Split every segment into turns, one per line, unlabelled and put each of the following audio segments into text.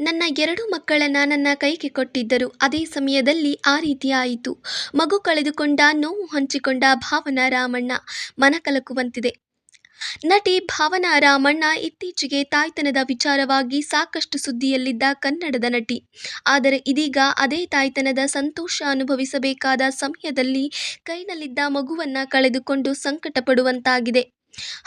ನನ್ನ 2 ಮಕ್ಕಳನ್ನ ನನ್ನ ಕೈಗೆ ಕೊಟ್ಟಿದ್ದರು. ಅದೇ ಸಮಯದಲ್ಲಿ ಆ ರೀತಿ ಆಯಿತು. ಮಗು ಕಳೆದುಕೊಂಡ ನೋವು ಹಂಚಿಕೊಂಡ ಭಾವನಾ ರಾಮಣ್ಣ ಮನಕಲಕುವಂತಿದೆ. ನಟಿ ಭಾವನಾ ರಾಮಣ್ಣ ಇತ್ತೀಚೆಗೆ ತಾಯ್ತನದ ವಿಚಾರವಾಗಿ ಸಾಕಷ್ಟು ಸುದ್ದಿಯಲ್ಲಿದ್ದ ಕನ್ನಡದ ನಟಿ. ಆದರೆ ಇದೀಗ ಅದೇ ತಾಯ್ತನದ ಸಂತೋಷ ಅನುಭವಿಸಬೇಕಾದ ಸಮಯದಲ್ಲಿ ಕೈನಲ್ಲಿದ್ದ ಮಗುವನ್ನ ಕಳೆದುಕೊಂಡು ಸಂಕಟ ಪಡುವಂತಾಗಿದೆ.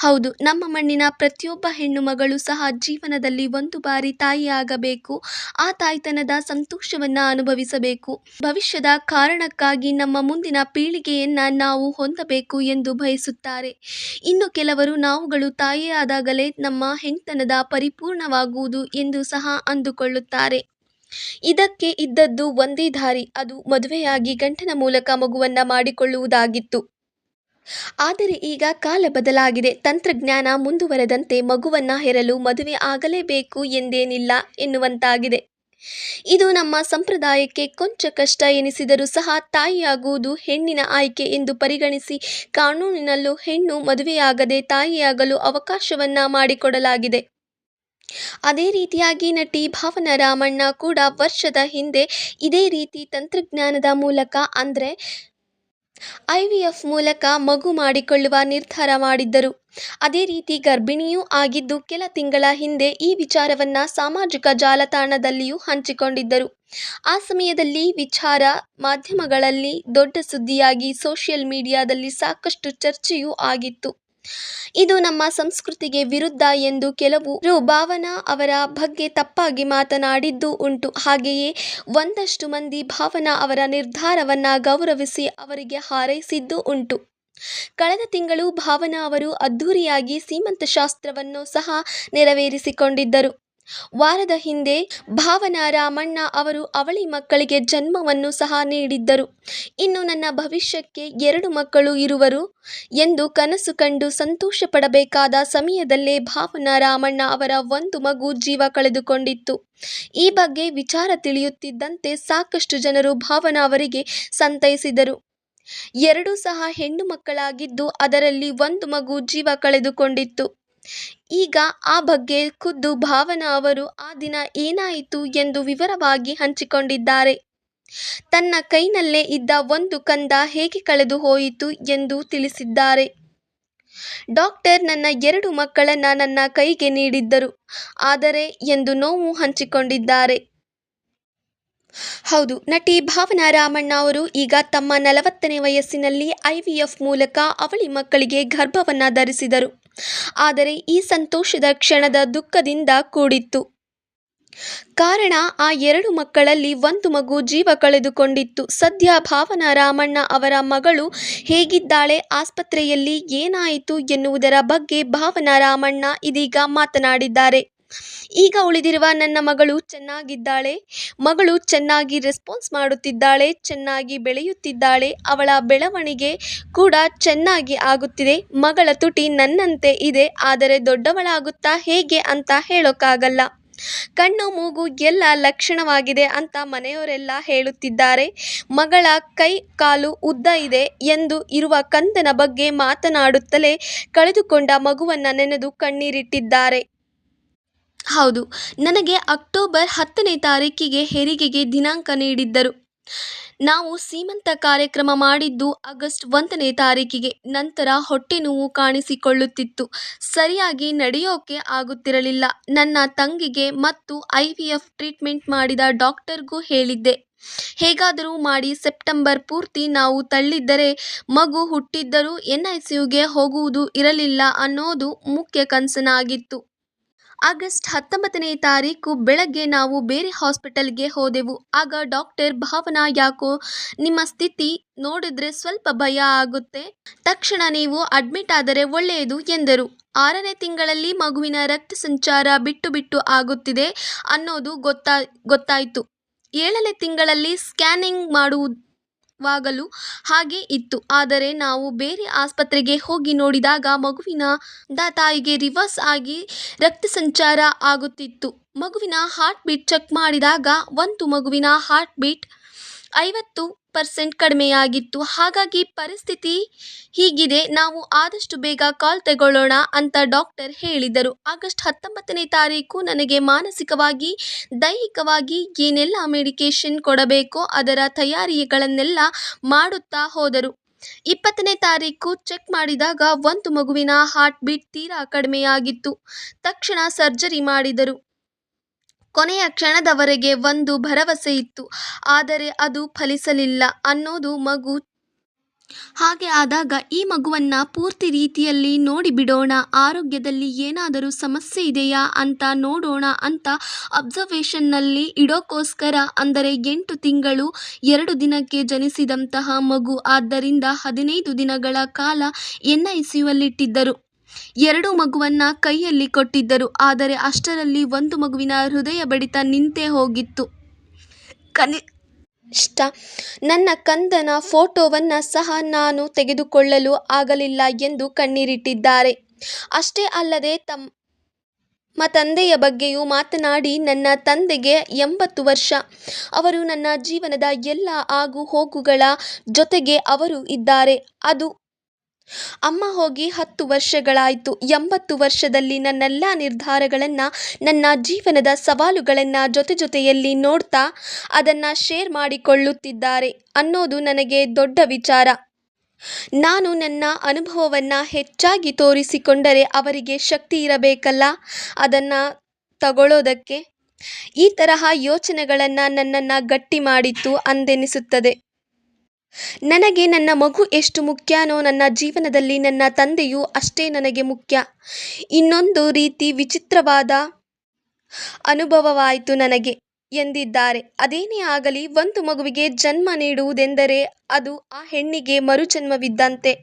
ಹೌದು, ನಮ್ಮ ಮಣ್ಣಿನ ಪ್ರತಿಯೊಬ್ಬ ಹೆಣ್ಣು ಮಗಳು ಸಹ ಜೀವನದಲ್ಲಿ ಒಂದು ಬಾರಿ ತಾಯಿಯಾಗಬೇಕು, ಆ ತಾಯ್ತನದ ಸಂತೋಷವನ್ನ ಅನುಭವಿಸಬೇಕು, ಭವಿಷ್ಯದ ಕಾರಣಕ್ಕಾಗಿ ನಮ್ಮ ಮುಂದಿನ ಪೀಳಿಗೆಯನ್ನ ನಾವು ಹೊಂದಬೇಕು ಎಂದು ಬಯಸುತ್ತಾರೆ. ಇನ್ನು ಕೆಲವರು ನಾವುಗಳು ತಾಯಿಯಾದಾಗಲೇ ನಮ್ಮ ಹೆಣ್ತನದ ಪರಿಪೂರ್ಣವಾಗುವುದು ಎಂದು ಸಹ ಅಂದುಕೊಳ್ಳುತ್ತಾರೆ. ಇದಕ್ಕೆ ಇದ್ದದ್ದು ಒಂದೇ ದಾರಿ, ಅದು ಮದುವೆಯಾಗಿ ಗಂಡನ ಮೂಲಕ ಮಗುವನ್ನ ಮಾಡಿಕೊಳ್ಳುವುದಾಗಿತ್ತು. ಆದರೆ ಈಗ ಕಾಲ ಬದಲಾಗಿದೆ. ತಂತ್ರಜ್ಞಾನ ಮುಂದುವರೆದಂತೆ ಮಗುವನ್ನ ಹೆರಲು ಮದುವೆ ಆಗಲೇಬೇಕು ಎಂದೇನಿಲ್ಲ ಎನ್ನುವಂತಾಗಿದೆ. ಇದು ನಮ್ಮ ಸಂಪ್ರದಾಯಕ್ಕೆ ಕೊಂಚ ಕಷ್ಟ ಎನಿಸಿದರೂ ಸಹ ತಾಯಿಯಾಗುವುದು ಹೆಣ್ಣಿನ ಆಯ್ಕೆ ಎಂದು ಪರಿಗಣಿಸಿ ಕಾನೂನಿನಲ್ಲೂ ಹೆಣ್ಣು ಮದುವೆಯಾಗದೆ ತಾಯಿಯಾಗಲು ಅವಕಾಶವನ್ನ ಮಾಡಿಕೊಡಲಾಗಿದೆ. ಅದೇ ರೀತಿಯಾಗಿ ನಟಿ ಭಾವನಾ ರಾಮಣ್ಣ ಕೂಡ ವರ್ಷದ ಹಿಂದೆ ಇದೇ ರೀತಿ ತಂತ್ರಜ್ಞಾನದ ಮೂಲಕ ಅಂದ್ರೆ ಐವಿಎಫ್ ಮೂಲಕ ಮಗು ಮಾಡಿಕೊಳ್ಳುವ ನಿರ್ಧಾರ ಮಾಡಿದ್ದರು. ಅದೇ ರೀತಿ ಗರ್ಭಿಣಿಯೂ ಆಗಿದ್ದು ಕೆಲ ತಿಂಗಳ ಹಿಂದೆ ಈ ವಿಚಾರವನ್ನ ಸಾಮಾಜಿಕ ಜಾಲತಾಣದಲ್ಲಿಯೂ ಹಂಚಿಕೊಂಡಿದ್ದರು. ಆ ಸಮಯದಲ್ಲಿ ವಿಚಾರ ಮಾಧ್ಯಮಗಳಲ್ಲಿ ದೊಡ್ಡ ಸುದ್ದಿಯಾಗಿ ಸೋಷಿಯಲ್ ಮೀಡಿಯಾದಲ್ಲಿ ಸಾಕಷ್ಟು ಚರ್ಚೆಯೂ ಆಗಿತ್ತು. ಇದು ನಮ್ಮ ಸಂಸ್ಕೃತಿಗೆ ವಿರುದ್ಧ ಎಂದು ಕೆಲವರು ಭಾವನಾ ಅವರ ಬಗ್ಗೆ ತಪ್ಪಾಗಿ ಮಾತನಾಡಿದ್ದೂ ಉಂಟು. ಹಾಗೆಯೇ ಒಂದಷ್ಟು ಮಂದಿ ಭಾವನಾ ಅವರ ನಿರ್ಧಾರವನ್ನ ಗೌರವಿಸಿ ಅವರಿಗೆ ಹಾರೈಸಿದ್ದೂ ಉಂಟು. ಕಳೆದ ತಿಂಗಳು ಭಾವನಾ ಅವರು ಅದ್ಧೂರಿಯಾಗಿ ಸೀಮಂತ ಶಾಸ್ತ್ರವನ್ನು ಸಹ ನೆರವೇರಿಸಿಕೊಂಡಿದ್ದರು. ವಾರದ ಹಿಂದೆ ಭಾವನಾ ರಾಮಣ್ಣ ಅವರು ಅವಳಿ ಮಕ್ಕಳಿಗೆ ಜನ್ಮವನ್ನು ಸಹ ನೀಡಿದ್ದರು. ಇನ್ನು ನನ್ನ ಭವಿಷ್ಯಕ್ಕೆ 2 ಮಕ್ಕಳು ಇರುವರು ಎಂದು ಕನಸು ಕಂಡು ಸಂತೋಷ ಪಡಬೇಕಾದ ಸಮಯದಲ್ಲೇ ಭಾವನಾ ರಾಮಣ್ಣ ಅವರ ಒಂದು ಮಗು ಜೀವ ಕಳೆದುಕೊಂಡಿತ್ತು. ಈ ಬಗ್ಗೆ ವಿಚಾರ ತಿಳಿಯುತ್ತಿದ್ದಂತೆ ಸಾಕಷ್ಟು ಜನರು ಭಾವನಾ ಅವರಿಗೆ ಸಂತೈಸಿದರು. 2 ಸಹ ಹೆಣ್ಣು ಮಕ್ಕಳಾಗಿದ್ದು ಅದರಲ್ಲಿ ಒಂದು ಮಗು ಜೀವ ಕಳೆದುಕೊಂಡಿತ್ತು. ಈಗ ಆ ಬಗ್ಗೆ ಖುದ್ದು ಭಾವನಾ ಅವರು ಆ ದಿನ ಏನಾಯಿತು ಎಂದು ವಿವರವಾಗಿ ಹಂಚಿಕೊಂಡಿದ್ದಾರೆ. ತನ್ನ ಕೈನಲ್ಲೇ ಇದ್ದ ಒಂದು ಕಂದ ಹೇಗೆ ಕಳೆದು ಹೋಯಿತು ಎಂದು ತಿಳಿಸಿದ್ದಾರೆ. ಡಾಕ್ಟರ್ ನನ್ನ 2 ಮಕ್ಕಳನ್ನ ನನ್ನ ಕೈಗೆ ನೀಡಿದ್ದರು, ಆದರೆ ಎಂದು ನೋವು ಹಂಚಿಕೊಂಡಿದ್ದಾರೆ. ಹೌದು, ನಟಿ ಭಾವನಾ ರಾಮಣ್ಣ ಅವರು ಈಗ ತಮ್ಮ 40ನೇ ವಯಸ್ಸಿನಲ್ಲಿ ಐವಿಎಫ್ ಮೂಲಕ ಅವಳಿ ಮಕ್ಕಳಿಗೆ ಗರ್ಭವನ್ನ ಧರಿಸಿದರು. ಆದರೆ ಈ ಸಂತೋಷದ ಕ್ಷಣದ ದುಃಖದಿಂದ ಕೂಡಿತ್ತು. ಕಾರಣ, ಆ 2 ಮಕ್ಕಳಲ್ಲಿ ಒಂದು ಮಗು ಜೀವ ಕಳೆದುಕೊಂಡಿತ್ತು. ಸದ್ಯ ಭಾವನಾ ರಾಮಣ್ಣ ಅವರ ಮಗಳು ಹೇಗಿದ್ದಾಳೆ, ಆಸ್ಪತ್ರೆಯಲ್ಲಿ ಏನಾಯಿತು ಎನ್ನುವುದರ ಬಗ್ಗೆ ಭಾವನಾ ರಾಮಣ್ಣ ಇದೀಗ ಮಾತನಾಡಿದ್ದಾರೆ. ಈಗ ಉಳಿದಿರುವ ನನ್ನ ಮಗಳು ಚೆನ್ನಾಗಿದ್ದಾಳೆ. ಮಗಳು ಚೆನ್ನಾಗಿ ರೆಸ್ಪಾನ್ಸ್ ಮಾಡುತ್ತಿದ್ದಾಳೆ, ಚೆನ್ನಾಗಿ ಬೆಳೆಯುತ್ತಿದ್ದಾಳೆ. ಅವಳ ಬೆಳವಣಿಗೆ ಕೂಡ ಚೆನ್ನಾಗಿ ಆಗುತ್ತಿದೆ. ಮಗಳ ತುಟಿ ನನ್ನಂತೆ ಇದೆ, ಆದರೆ ದೊಡ್ಡವಳಾಗುತ್ತಾ ಹೇಗೆ ಅಂತ ಹೇಳೋಕ್ಕಾಗಲ್ಲ. ಕಣ್ಣು ಮೂಗು ಎಲ್ಲ ಲಕ್ಷಣವಾಗಿದೆ ಅಂತ ಮನೆಯವರೆಲ್ಲ ಹೇಳುತ್ತಿದ್ದಾರೆ. ಮಗಳ ಕೈ ಕಾಲು ಉದ್ದ ಇದೆ ಎಂದು ಇರುವ ಕಂದನ ಬಗ್ಗೆ ಮಾತನಾಡುತ್ತಲೇ ಕಳೆದುಕೊಂಡ ಮಗುವನ್ನ ನೆನೆದು ಕಣ್ಣೀರಿಟ್ಟಿದ್ದಾರೆ. ಹೌದು, ನನಗೆ ಅಕ್ಟೋಬರ್ 10ನೇ ತಾರೀಕಿಗೆ ಹೆರಿಗೆಗೆ ದಿನಾಂಕ ನೀಡಿದ್ದರು. ನಾವು ಸೀಮಂತ ಕಾರ್ಯಕ್ರಮ ಮಾಡಿದ್ದು ಆಗಸ್ಟ್ 1ನೇ ತಾರೀಕಿಗೆ. ನಂತರ ಹೊಟ್ಟೆ ನೋವು ಕಾಣಿಸಿಕೊಳ್ಳುತ್ತಿತ್ತು, ಸರಿಯಾಗಿ ನಡೆಯೋಕೆ ಆಗುತ್ತಿರಲಿಲ್ಲ. ನನ್ನ ತಂಗಿಗೆ ಮತ್ತು ಐವಿಎಫ್ ಟ್ರೀಟ್ಮೆಂಟ್ ಮಾಡಿದ ಡಾಕ್ಟರ್ಗೂ ಹೇಳಿದ್ದೆ, ಹೇಗಾದರೂ ಮಾಡಿ ಸೆಪ್ಟೆಂಬರ್ ಪೂರ್ತಿ ನಾವು ತಳ್ಳಿದ್ದರೆ ಮಗು ಹುಟ್ಟಿದ್ದರೂ ಎನ್ಐಸಿಯುಗೆ ಹೋಗುವುದು ಇರಲಿಲ್ಲ ಅನ್ನೋದು ಮುಖ್ಯ ಕನಸಾಗಿತ್ತು. ಆಗಸ್ಟ್ 19ನೇ ತಾರೀಕು ಬೆಳಗ್ಗೆ ನಾವು ಬೇರೆ ಹಾಸ್ಪಿಟಲ್ಗೆ ಹೋದೆವು. ಆಗ ಡಾಕ್ಟರ್, ಭಾವನಾ, ಯಾಕೋ ನಿಮ್ಮ ಸ್ಥಿತಿ ನೋಡಿದ್ರೆ ಸ್ವಲ್ಪ ಭಯ ಆಗುತ್ತೆ, ತಕ್ಷಣ ನೀವು ಅಡ್ಮಿಟ್ ಆದರೆ ಒಳ್ಳೆಯದು ಎಂದರು. 6ನೇ ತಿಂಗಳಲ್ಲಿ ಮಗುವಿನ ರಕ್ತ ಸಂಚಾರ ಬಿಟ್ಟು ಬಿಟ್ಟು ಆಗುತ್ತಿದೆ ಅನ್ನೋದು ಗೊತ್ತಾಯ್ತು. 7ನೇ ತಿಂಗಳಲ್ಲಿ ಸ್ಕ್ಯಾನಿಂಗ್ ಮಾಡುವಾಗಲೂ ಹಾಗೆ ಇತ್ತು. ಆದರೆ ನಾವು ಬೇರೆ ಆಸ್ಪತ್ರೆಗೆ ಹೋಗಿ ನೋಡಿದಾಗ ಮಗುವಿನ ತಾಯಿಗೆ ರಿವರ್ಸ್ ಆಗಿ ರಕ್ತ ಸಂಚಾರ ಆಗುತ್ತಿತ್ತು. ಮಗುವಿನ ಹಾರ್ಟ್ ಬೀಟ್ ಚೆಕ್ ಮಾಡಿದಾಗ ಒಂದು ಮಗುವಿನ ಹಾರ್ಟ್ ಬೀಟ್ 50 50% ಕಡಿಮೆಯಾಗಿತ್ತು. ಹಾಗಾಗಿ ಪರಿಸ್ಥಿತಿ ಹೀಗಿದೆ, ನಾವು ಆದಷ್ಟು ಬೇಗ ಕಾಲ್ ತಗೊಳ್ಳೋಣ ಅಂತ ಡಾಕ್ಟರ್ ಹೇಳಿದರು. ಆಗಸ್ಟ್ 19ನೇ ತಾರೀಕು ನನಗೆ ಮಾನಸಿಕವಾಗಿ, ದೈಹಿಕವಾಗಿ ಏನೆಲ್ಲ ಮೆಡಿಕೇಶನ್ ಕೊಡಬೇಕೋ ಅದರ ತಯಾರಿಗಳನ್ನೆಲ್ಲ ಮಾಡುತ್ತಾ ಹೋದರು. 20ನೇ ತಾರೀಕು ಚೆಕ್ ಮಾಡಿದಾಗ ಒಂದು ಮಗುವಿನ ಹಾರ್ಟ್ ಬೀಟ್ ತೀರಾ ಕಡಿಮೆಯಾಗಿತ್ತು. ತಕ್ಷಣ ಸರ್ಜರಿ ಮಾಡಿದರು. ಕೊನೆಯ ಕ್ಷಣದವರೆಗೆ ಒಂದು ಭರವಸೆ ಇತ್ತು, ಆದರೆ ಅದು ಫಲಿಸಲಿಲ್ಲ ಅನ್ನೋದು ಮಗು. ಹಾಗೆ ಆದಾಗ ಈ ಮಗುವನ್ನ ಪೂರ್ತಿ ರೀತಿಯಲ್ಲಿ ನೋಡಿಬಿಡೋಣ, ಆರೋಗ್ಯದಲ್ಲಿ ಏನಾದರೂ ಸಮಸ್ಯೆ ಇದೆಯಾ ಅಂತ ನೋಡೋಣ ಅಂತ ಅಬ್ಸರ್ವೇಷನ್ನಲ್ಲಿ ಇಡೋಕ್ಕೋಸ್ಕರ, ಅಂದರೆ 8 ತಿಂಗಳು 2 ದಿನಕ್ಕೆ ಜನಿಸಿದಂತಹ ಮಗು, ಆದ್ದರಿಂದ 15 ದಿನಗಳ ಕಾಲ NICUಯಲ್ಲಿಟ್ಟಿದ್ದರು. 2 ಮಗುವನ್ನ ಕೈಯಲ್ಲಿ ಕೊಟ್ಟಿದ್ದರು. ಆದರೆ ಅಷ್ಟರಲ್ಲಿ ಒಂದು ಮಗುವಿನ ಹೃದಯ ಬಡಿತ ನಿಂತೇ ಹೋಗಿತ್ತು. ಕನಿಷ್ಠ ನನ್ನ ಕಂದನ ಫೋಟೋವನ್ನ ಸಹ ನಾನು ತೆಗೆದುಕೊಳ್ಳಲು ಆಗಲಿಲ್ಲ ಎಂದು ಕಣ್ಣೀರಿಟ್ಟಿದ್ದಾರೆ. ಅಷ್ಟೇ ಅಲ್ಲದೆ ತಮ್ಮ ತಂದೆಯ ಬಗ್ಗೆಯೂ ಮಾತನಾಡಿ, ನನ್ನ ತಂದೆಗೆ 80 ವರ್ಷ. ಅವರು ನನ್ನ ಜೀವನದ ಎಲ್ಲ ಆಗು ಹೋಗುಗಳ ಜೊತೆಗೆ ಅವರು ಇದ್ದಾರೆ. ಅದು ಅಮ್ಮ ಹೋಗಿ 10 ವರ್ಷಗಳಾಯಿತು. 80 ವರ್ಷದಲ್ಲಿ ನನ್ನೆಲ್ಲ ನಿರ್ಧಾರಗಳನ್ನು, ನನ್ನ ಜೀವನದ ಸವಾಲುಗಳನ್ನು ಜೊತೆಯಲ್ಲಿ ನೋಡ್ತಾ ಅದನ್ನು ಶೇರ್ ಮಾಡಿಕೊಳ್ಳುತ್ತಿದ್ದಾರೆ ಅನ್ನೋದು ನನಗೆ ದೊಡ್ಡ ವಿಚಾರ. ನಾನು ನನ್ನ ಅನುಭವವನ್ನು ಹೆಚ್ಚಾಗಿ ತೋರಿಸಿಕೊಂಡರೆ ಅವರಿಗೆ ಶಕ್ತಿ ಇರಬೇಕಲ್ಲ ಅದನ್ನು ತಗೊಳ್ಳೋದಕ್ಕೆ. ಈ ತರಹ ಯೋಚನೆಗಳನ್ನು ನನ್ನನ್ನು ಗಟ್ಟಿ ಮಾಡಿತ್ತು ಅಂದೆನಿಸುತ್ತದೆ. ನನಗೆ ನನ್ನ ಮಗು ಎಷ್ಟು ಮುಖ್ಯನೋ ನನ್ನ ಜೀವನದಲ್ಲಿ ನನ್ನ ತಂದೆಯೂ ಅಷ್ಟೇ ನನಗೆ ಮುಖ್ಯ. ಇನ್ನೊಂದು ರೀತಿ ವಿಚಿತ್ರವಾದ ಅನುಭವವಾಯಿತು ನನಗೆ ಎಂದಿದ್ದಾರೆ. ಅದೇನೇ ಆಗಲಿ, ಒಂದು ಮಗುವಿಗೆ ಜನ್ಮ ನೀಡುವುದೆಂದರೆ ಅದು ಆ ಹೆಣ್ಣಿಗೆ ಮರುಜನ್ಮವಿದ್ದಂತೆ.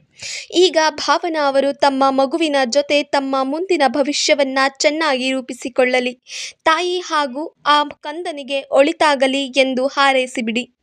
ಈಗ ಭಾವನಾ ಅವರು ತಮ್ಮ ಮಗುವಿನ ಜೊತೆ ತಮ್ಮ ಮುಂದಿನ ಭವಿಷ್ಯವನ್ನ ಚೆನ್ನಾಗಿ ರೂಪಿಸಿಕೊಳ್ಳಲಿ, ತಾಯಿ ಹಾಗೂ ಆ ಕಂದನಿಗೆ ಒಳಿತಾಗಲಿ ಎಂದು ಹಾರೈಸಿಬಿಡಿ.